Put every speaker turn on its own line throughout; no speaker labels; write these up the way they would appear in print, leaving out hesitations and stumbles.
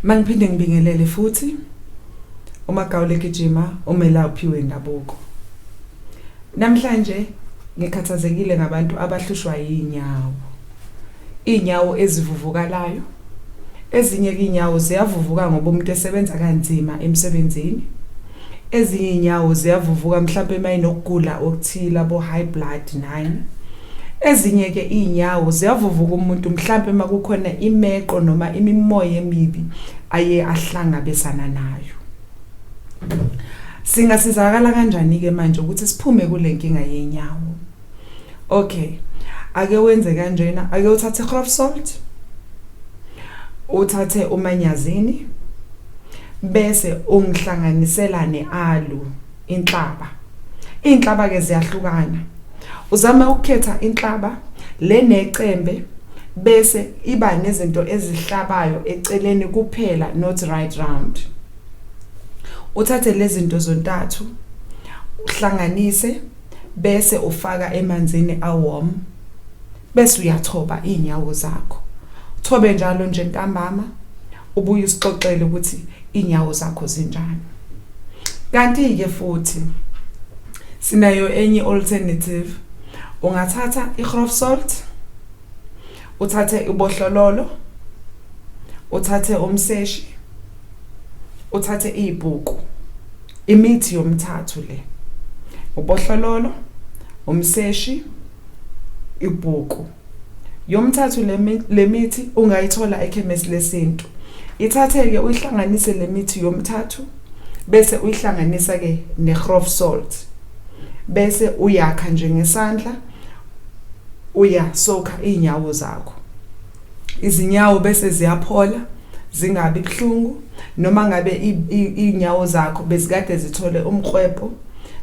Mangiphinde ngibingelele futhi uMagawula egijima umelaphi wendabuko. Namhlanje ngikhathazekile ngabantu abahlushwa yinyawo. Inyawo ezivuvukalayo. Ezinye inyawo ziyavuvuka ngoba umuntu esebenza kanzima emsebenzini. Ezinye inyawo ziyavuvuka mhlawumbe mayinokugula okuthile abo high blood 9. Ezinye ke inyawo ziyavuvuka umuntu mhlawumbe makukhona imeqo noma imimoya emibi aye ahlangabezana nayo. Singasizakala kanjani ke manje ukuthi siphume kule nkinga yenyawo? Okay. Ake wenze kanjena, ake uthathe grof salt. Uthathe umanyazini bese ungihlanganisela nealu inhlaba. Inhlaba ke ziyahlukana. Uzama ukukhetha inhlaba lenecembe bese iba nezinto ezihlabayo eceleni kuphela, not right round. Uthathe lezi zinto zontathu uhlanganise bese ufaka emanzini awarm bese uyathoba inyawo zakho. Thobe njalo nje ntambama ubuye usixoxele ukuthi inyawo zakho zinjani. Kanti ke futhi sinayo enye alternative. Ungathatha igrof salt, uthathe ubohlololo, uthathe umseshi, uthathe ibhuku. Imithi yomthathu le. Ubohlololo, umseshi, ibhuku. Yomthathu le mithi ungayithola ekhemisi lesintu. Ithathe ke uyihlanganise le mithi yomthathu bese uyihlanganisa ke negrof salt. Bese uyakha nje ngesandla uyasoka inyawo zakho. Izinyawo bese ziyaphola, zingabi buhlungu, noma ngabe inyawo zakho bezikade zithole umqwebo,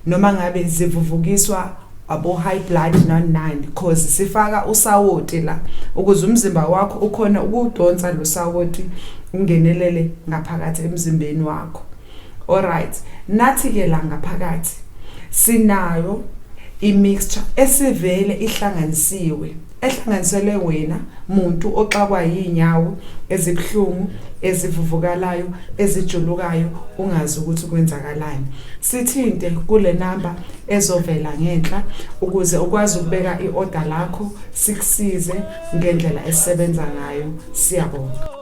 noma ngabe zivuvukiswa abo high blood 9 because sifaka usawoti la ukuze umzimba wakho ukhona ukudonsa lo sawoti ungenelele ngaphakathi emzimbeni wakho. Alright, nathi ke la ngaphakathi sinayo imixture esivele ehlanganiselwe wena muntu oxakwa yinyawo ezibhlungu, ezivuvukalayo, ezijulukayo, ungazi ukuthi kwenzakalani. Sithinte kule number ezovela ngenhla ukuze ukwazi ukubeka iorder lakho, sikusize ngendlela esebenza ngayo. Siyabonga.